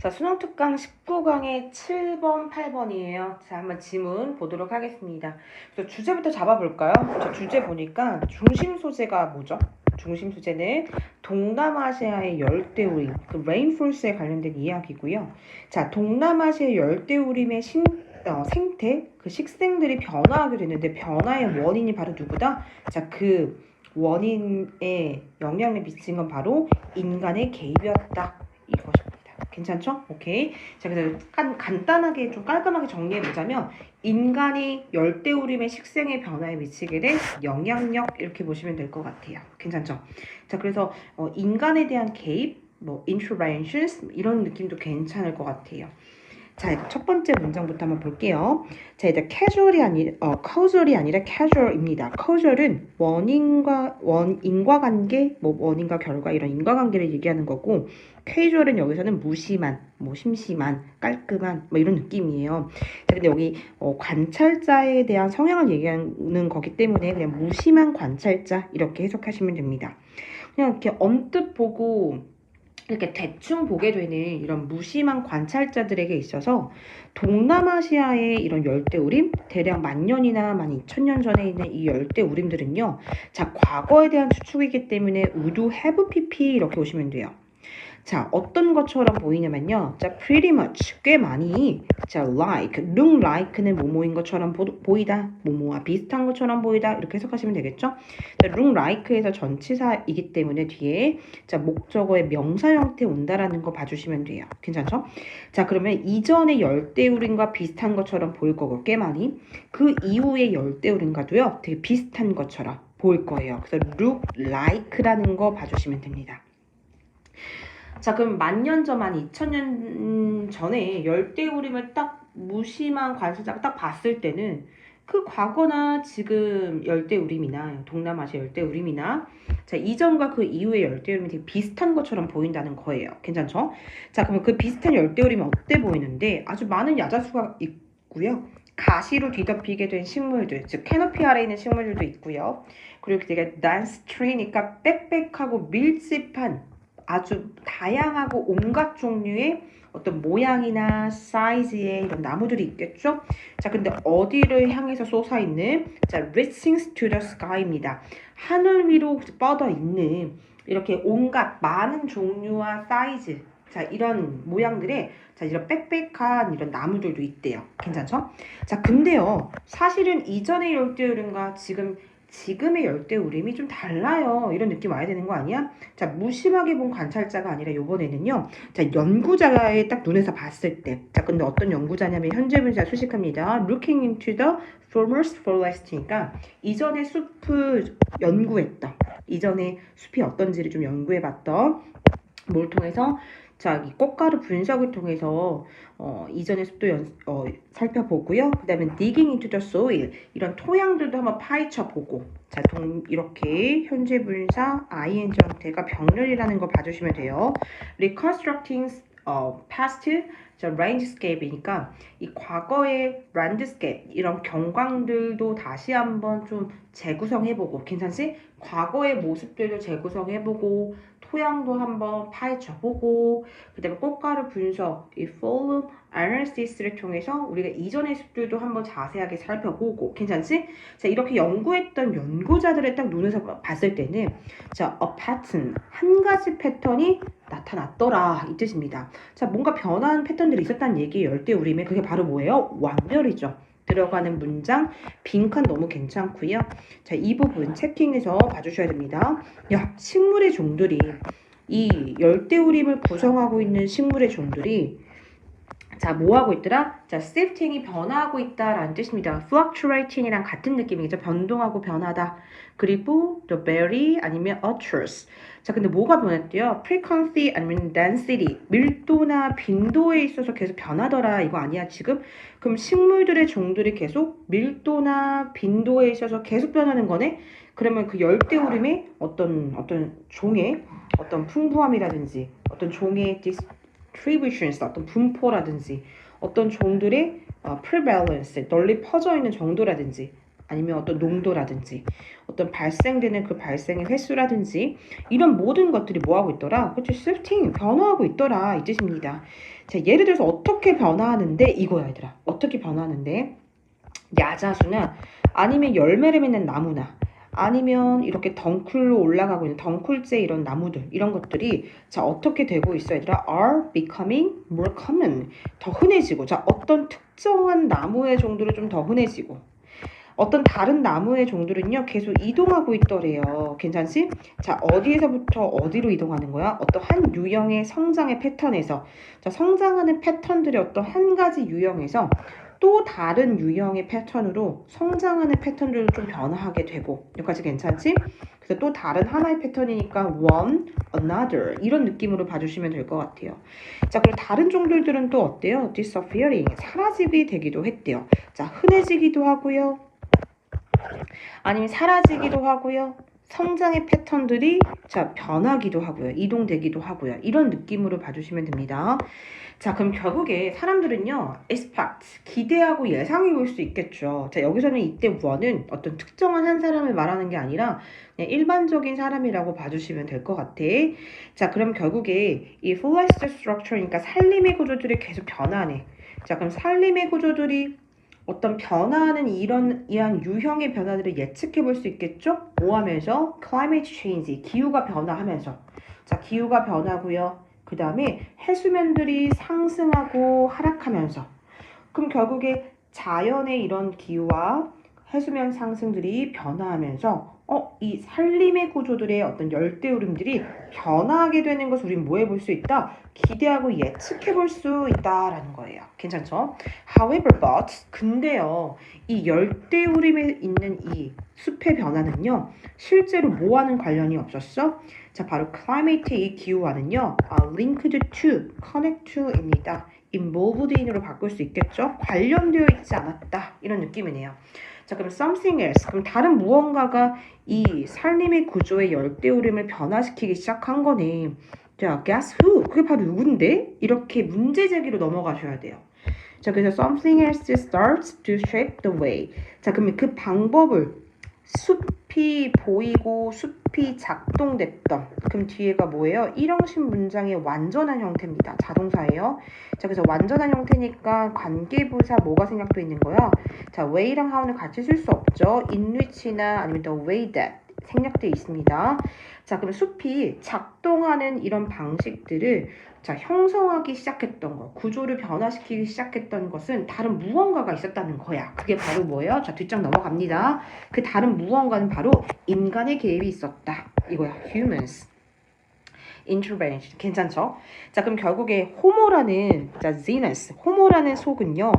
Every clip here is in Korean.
자, 수능 특강 19강의 7번, 8번이에요. 자, 한번 지문 보도록 하겠습니다. 그래서 주제부터 잡아볼까요? 자, 주제 보니까 중심 소재가 뭐죠? 중심 소재는 동남아시아의 열대우림, 그 레인포레스트에 관련된 이야기고요. 자, 동남아시아의 열대우림의 생태, 그 식생들이 변화하게 되는데 변화의 원인이 바로 누구다? 자, 그 원인에 영향을 미친 건 바로 인간의 개입이었다. 이것입니다. 괜찮죠? 오케이. 자, 그래서 간단하게 좀 깔끔하게 정리해보자면 인간이 열대우림의 식생의 변화에 미치게 된 영향력 이렇게 보시면 될 것 같아요. 괜찮죠? 자, 그래서 인간에 대한 개입, interventions 이런 느낌도 괜찮을 것 같아요. 자, 첫 번째 문장부터 한번 볼게요. 자, 일단 causally 아니라 casual입니다. causal은 인과관계, 원인과 결과 이런 인과관계를 얘기하는 거고, casual은 여기서는 무심한, 심심한, 깔끔한 이런 느낌이에요. 자, 근데 여기 관찰자에 대한 성향을 얘기하는 거기 때문에 그냥 무심한 관찰자 이렇게 해석하시면 됩니다. 그냥 이렇게 언뜻 보고 이렇게 대충 보게 되는 이런 무심한 관찰자들에게 있어서 동남아시아의 이런 열대우림, 대략 10,000년이나 12,000년 전에 있는 이 열대우림들은요, 자, 과거에 대한 추측이기 때문에 would have pp 이렇게 보시면 돼요. 자, 어떤 것처럼 보이냐면요. 자, pretty much, 꽤 많이, 자, look like는 뭐뭐인 것처럼 보이다, 뭐뭐와 비슷한 것처럼 보이다, 이렇게 해석하시면 되겠죠? 자, look like에서 전치사이기 때문에 뒤에, 자, 목적어의 명사 형태 온다라는 거 봐주시면 돼요. 괜찮죠? 자, 그러면 이전의 열대우림과 비슷한 것처럼 보일 거고, 꽤 많이. 그 이후의 열대우림과도요, 되게 비슷한 것처럼 보일 거예요. 그래서 look like라는 거 봐주시면 됩니다. 자, 그럼 10,000년 전, 12,000년 전에 열대우림을 딱 무심한 관찰자가 딱 봤을 때는 그 과거나 지금 열대우림이나 동남아시아 열대우림이나 자, 이전과 그 이후의 열대우림이 되게 비슷한 것처럼 보인다는 거예요. 괜찮죠? 자, 그러면 그 비슷한 열대우림이 어때 보이는데 아주 많은 야자수가 있고요. 가시로 뒤덮이게 된 식물들, 즉 캐노피 아래에 있는 식물들도 있고요. 그리고 되게 댄스 트리니까 빽빽하고 밀집한 아주 다양하고 온갖 종류의 어떤 모양이나 사이즈의 이런 나무들이 있겠죠? 자, 근데 어디를 향해서 솟아있는 자, reaching to the sky입니다. 하늘 위로 뻗어 있는 이렇게 온갖 많은 종류와 사이즈 자, 이런 모양들의 자, 이런 빽빽한 이런 나무들도 있대요. 괜찮죠? 자, 근데요. 사실은 이전의 열대우림과 지금의 열대우림이 좀 달라요. 이런 느낌 와야 되는 거 아니야? 자, 무심하게 본 관찰자가 아니라 요번에는요. 자, 연구자의 딱 눈에서 봤을 때. 자, 근데 어떤 연구자냐면 현재 분사 수식합니다. Looking into the former forest니까 이전의 숲을 연구했던, 이전의 숲이 어떤지를 좀 연구해봤던 뭘 통해서 자, 이 꽃가루 분석을 통해서 이전의 숲도 살펴보고요. 그 다음에 digging into the soil 이런 토양들도 한번 파헤쳐보고 자, 이렇게 현재 분사 ing 형태가 병렬이라는 거 봐주시면 돼요. reconstructing past 자, landscape이니까 이 과거의 landscape 이런 경광들도 다시 한번 좀 재구성해보고 괜찮지? 과거의 모습들도 재구성해보고 토양도 한번 파헤쳐보고 그 다음에 꽃가루 분석, 이 폴름 아나리시스를 통해서 우리가 이전의 숲들도 한번 자세하게 살펴보고 괜찮지? 자, 이렇게 연구했던 연구자들의 딱 눈에서 봤을 때는 자, a pattern, 한 가지 패턴이 나타났더라 이 뜻입니다. 자, 뭔가 변화한 패턴들이 있었다는 얘기예요. 열대우림에 그게 바로 뭐예요? 완별이죠. 들어가는 문장 빈칸 너무 괜찮고요. 자, 이 부분 체킹해서 봐주셔야 됩니다. 야, 식물의 종들이 이 열대우림을 구성하고 있는 식물의 종들이 자, 뭐 하고 있더라? 자, shifting이 변화하고 있다라는 뜻입니다. fluctuating이랑 같은 느낌이죠. 변동하고 변하다. 그리고 the berry 아니면 utrus. 자, 근데 뭐가 변했대요? frequency 아니면 density. 밀도나 빈도에 있어서 계속 변하더라. 이거 아니야, 지금? 그럼 식물들의 종들이 계속 밀도나 빈도에 있어서 계속 변하는 거네? 그러면 그 열대우림의 어떤 종의 어떤 풍부함이라든지 어떤 종의 distributions, 어떤 분포라든지 어떤 종들의 prevalence, 널리 퍼져 있는 정도라든지 아니면 어떤 농도라든지 어떤 발생되는 그 발생의 횟수라든지 이런 모든 것들이 뭐하고 있더라? 그치? shifting, 변화하고 있더라 이 뜻입니다. 자, 예를 들어서 어떻게 변화하는데 이거야 얘들아. 어떻게 변화하는데 야자수나 아니면 열매를 맺는 나무나 아니면 이렇게 덩쿨로 올라가고 있는 덩쿨째 이런 나무들 이런 것들이 자 어떻게 되고 있어 얘들아? are becoming more common 더 흔해지고 자 어떤 특정한 나무의 종들은 좀 더 흔해지고 어떤 다른 나무의 종들은요 계속 이동하고 있더래요. 괜찮지? 자 어디에서부터 어디로 이동하는 거야? 어떤 한 유형의 성장의 패턴에서 자 성장하는 패턴들이 어떤 한 가지 유형에서 또 다른 유형의 패턴으로 성장하는 패턴들도 좀 변화하게 되고 여기까지 괜찮지? 그래서 또 다른 하나의 패턴이니까 one, another 이런 느낌으로 봐주시면 될 것 같아요. 자 그리고 다른 종들은 또 어때요? disappearing 사라지게 되기도 했대요. 자 흔해지기도 하고요. 아니면 사라지기도 하고요. 성장의 패턴들이 자 변하기도 하고요. 이동되기도 하고요. 이런 느낌으로 봐주시면 됩니다. 자 그럼 결국에 사람들은요 expect 기대하고 예상해 볼 수 있겠죠. 자 여기서는 이때 one은 어떤 특정한 한 사람을 말하는 게 아니라 그냥 일반적인 사람이라고 봐주시면 될 것 같아. 자 그럼 결국에 이 forest structure니까 산림의 구조들이 계속 변하네. 자 그럼 산림의 구조들이 어떤 변화하는 이러한 유형의 변화들을 예측해 볼 수 있겠죠? 뭐 하면서? climate change, 기후가 변화하면서. 자, 기후가 변하고요. 그 다음에 해수면들이 상승하고 하락하면서. 그럼 결국에 자연의 이런 기후와 해수면 상승들이 변화하면서 이 산림의 구조들의 어떤 열대우림들이 변화하게 되는 것을 우린 뭐 해볼 수 있다? 기대하고 예측해 볼 수 있다라는 거예요. 괜찮죠? However, but 근데요, 이 열대우림에 있는 이 숲의 변화는요, 실제로 뭐와는 관련이 없었어? 자, 바로 climate의 기후와는요, linked to, connect to입니다. involved in으로 바꿀 수 있겠죠? 관련되어 있지 않았다. 이런 느낌이네요. 자, 그럼 something else. 그럼 다른 무언가가 이 산림의 구조의 열대우림을 변화시키기 시작한 거네. 자, guess who? 그게 바로 누군데? 이렇게 문제 제기로 넘어가셔야 돼요. 자, 그래서 something else starts to shape the way. 자, 그러면 그 방법을 숲이 보이고 숲이 작동됐던 그럼 뒤에가 뭐예요? 일형식 문장의 완전한 형태입니다. 자동사예요. 자 그래서 완전한 형태니까 관계부사 뭐가 생략돼 있는 거야? 자 way랑 how는 같이 쓸 수 없죠. in which나 아니면 the way that 생략돼 있습니다. 자 그럼 숲이 작동하는 이런 방식들을 자 형성하기 시작했던 거 구조를 변화시키기 시작했던 것은 다른 무언가가 있었다는 거야. 그게 바로 뭐예요? 자 뒷장 넘어갑니다. 그 다른 무언가는 바로 인간의 개입이 있었다. 이거야. humans intervention. 괜찮죠? 자 그럼 결국에 호모라는 자 genus 호모라는 속은요.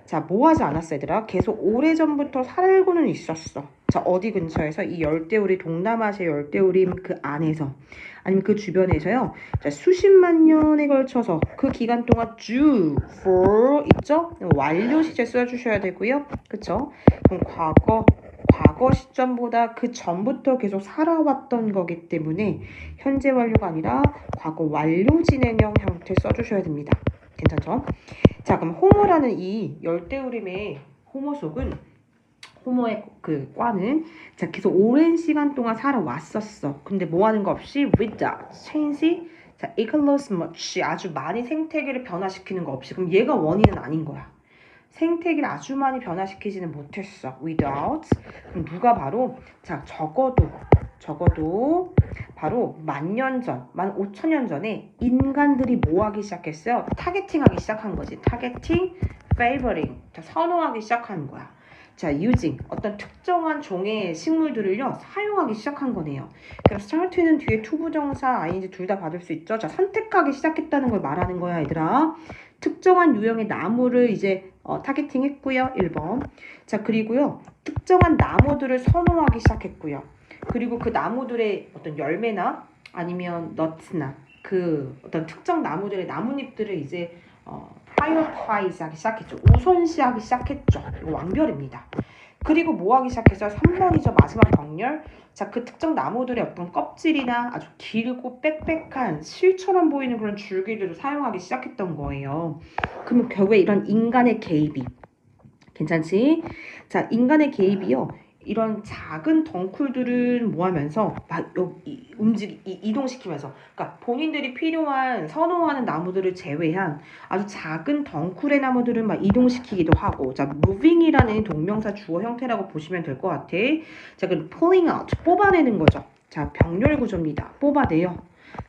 자 뭐 하지 않았어 얘들아? 계속 오래전부터 살고는 있었어. 자 어디 근처에서 이 열대우리 동남아시아 열대우림 그 안에서 아니면 그 주변에서요. 자 수십만 년에 걸쳐서 그 기간 동안 쭉 for 있죠? 완료 시제 써주셔야 되고요. 그쵸? 그럼 과거 시점보다 그 전부터 계속 살아왔던 거기 때문에 현재 완료가 아니라 과거 완료 진행형 형태 써주셔야 됩니다. 괜찮죠? 자 그럼 호모라는 이 열대우림의 호모 속은 호모의 그 과는 자 계속 오랜 시간 동안 살아왔었어. 근데 뭐 하는 거 없이 without change 자 equals much 아주 많이 생태계를 변화시키는 거 없이 그럼 얘가 원인은 아닌 거야. 생태계를 아주 많이 변화시키지는 못했어. without 그럼 누가 바로 자 적어도 바로 10,000년 전, 15,000년 전에 인간들이 뭐 하기 시작했어요? 타겟팅하기 시작한 거지. 타겟팅, favoring. 자, 선호하기 시작하는 거야. 자, using. 어떤 특정한 종의 식물들을요, 사용하기 시작한 거네요. 그럼 start는 뒤에 투부정사, ing 둘 다 받을 수 있죠? 자, 선택하기 시작했다는 걸 말하는 거야, 얘들아. 특정한 유형의 나무를 이제 타겟팅 했고요. 1번. 자, 그리고요. 특정한 나무들을 선호하기 시작했고요. 그리고 그 나무들의 어떤 열매나 아니면 넛스나 그 어떤 특정 나무들의 나뭇잎들을 이제 prioritize 하기 시작했죠. 우선시하기 시작했죠. 이거 완결입니다. 그리고 뭐 하기 시작했어요? 3번이죠. 마지막 병렬. 자, 그 특정 나무들의 어떤 껍질이나 아주 길고 빽빽한 실처럼 보이는 그런 줄기들을 사용하기 시작했던 거예요. 그러면 결국에 이런 인간의 개입이 괜찮지? 자, 인간의 개입이요. 이런 작은 덩쿨들은 뭐 하면서 막 이동시키면서 그러니까 본인들이 필요한 선호하는 나무들을 제외한 아주 작은 덩쿨의 나무들은 막 이동시키기도 하고 자, moving이라는 동명사 주어 형태라고 보시면 될 것 같아. 자, 그럼 pulling out 뽑아내는 거죠. 자, 병렬 구조입니다. 뽑아내요.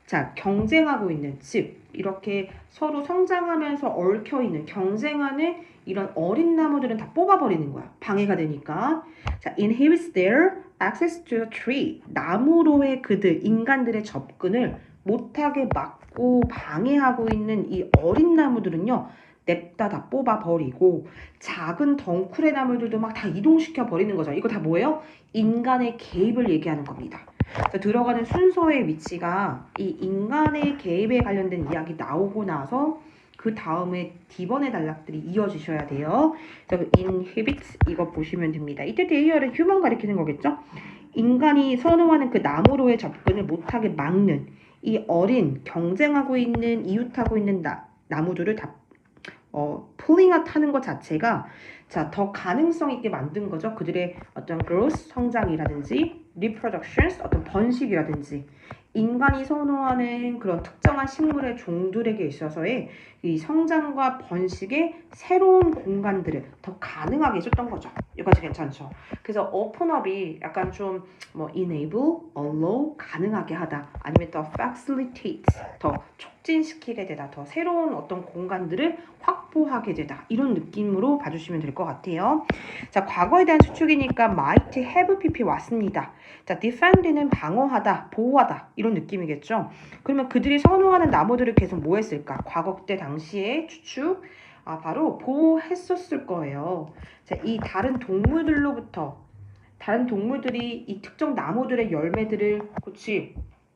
자, 경쟁하고 있는 즉 이렇게 서로 성장하면서 얽혀있는 경쟁하는 이런 어린 나무들은 다 뽑아버리는 거야. 방해가 되니까. 자, inhibits their access to the tree. 나무로의 그들, 인간들의 접근을 못하게 막고 방해하고 있는 이 어린 나무들은요. 냅다 다 뽑아버리고 작은 덩쿨의 나무들도 막 다 이동시켜 버리는 거죠. 이거 다 뭐예요? 인간의 개입을 얘기하는 겁니다. 들어가는 순서의 위치가 이 인간의 개입에 관련된 이야기 나오고 나서 그 다음에 D번의 단락들이 이어지셔야 돼요. 그래서 inhibit 이거 보시면 됩니다. 이때 대의어는 휴먼 가리키는 거겠죠? 인간이 선호하는 그 나무로의 접근을 못하게 막는 이 어린 경쟁하고 있는 이웃하고 있는 나무들을 다 pulling out 하는 것 자체가 자, 더 가능성 있게 만든 거죠. 그들의 어떤 growth, 성장이라든지 reproductions, 어떤 번식이라든지 인간이 선호하는 그런 특정한 식물의 종들에게 있어서의 이 성장과 번식의 새로운 공간들을 더 가능하게 해줬던 거죠. 이거까지 괜찮죠? 그래서 open up이 약간 좀 뭐 enable, allow, 가능하게 하다 아니면 더 facilitate, 더 촉진시키게 되다, 더 새로운 어떤 공간들을 확보하게 되다 이런 느낌으로 봐주시면 될 것 같아요. 자, 과거에 대한 수축이니까 might have pp 왔습니다. 자, defend는 방어하다, 보호하다 이런 느낌이겠죠. 그러면 그들이 선호하는 나무들을 계속 뭐 했을까? 과거 때 당시에 추측 바로 보호했었을 거예요. 자, 이 다른 동물들이 이 특정 나무들의 열매들을 그치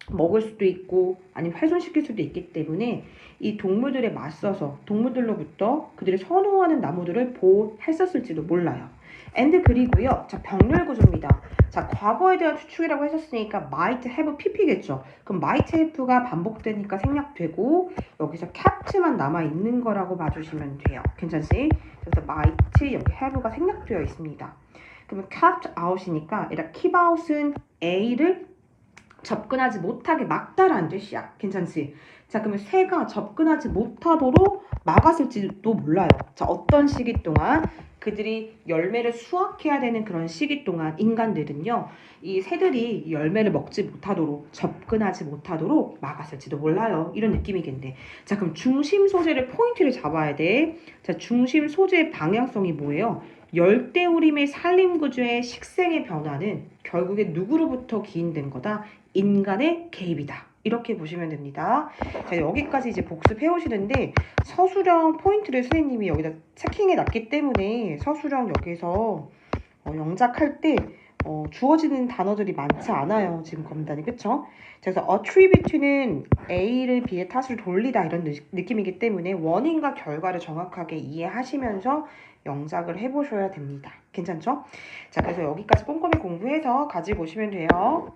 먹을 수도 있고 아니면 훼손시킬 수도 있기 때문에 이 동물들에 맞서서 동물들로부터 그들이 선호하는 나무들을 보호했었을지도 몰라요. and 그리고요. 자, 병렬 구조입니다. 자, 과거에 대한 추측이라고 했었으니까 might have pp겠죠. 그럼 might have가 반복되니까 생략되고 여기서 capt만 남아있는 거라고 봐주시면 돼요. 괜찮지? 그래서 might 여기 have가 생략되어 있습니다. 그러면 kept out이니까 이라 keep out은 A를 접근하지 못하게 막다라는 뜻이야. 괜찮지? 자, 그러면 새가 접근하지 못하도록 막았을지도 몰라요. 자, 어떤 시기 동안 그들이 열매를 수확해야 되는 그런 시기 동안 인간들은요, 이 새들이 열매를 먹지 못하도록 접근하지 못하도록 막았을지도 몰라요. 이런 느낌이겠네. 자, 그럼 중심 소재를 포인트를 잡아야 돼. 자, 중심 소재의 방향성이 뭐예요? 열대우림의 산림구조의 식생의 변화는 결국에 누구로부터 기인된 거다? 인간의 개입이다. 이렇게 보시면 됩니다. 자, 여기까지 이제 복습해 오시는데 서술형 포인트를 선생님이 여기다 체킹해 놨기 때문에 서술형 여기서 영작할 때 주어지는 단어들이 많지 않아요. 지금 검단이 그쵸? 그래서 attribute는 A를 B의 탓을 돌리다 이런 느낌이기 때문에 원인과 결과를 정확하게 이해하시면서 영작을 해보셔야 됩니다. 괜찮죠? 자, 그래서 여기까지 꼼꼼히 공부해서 가지고 오시면 돼요.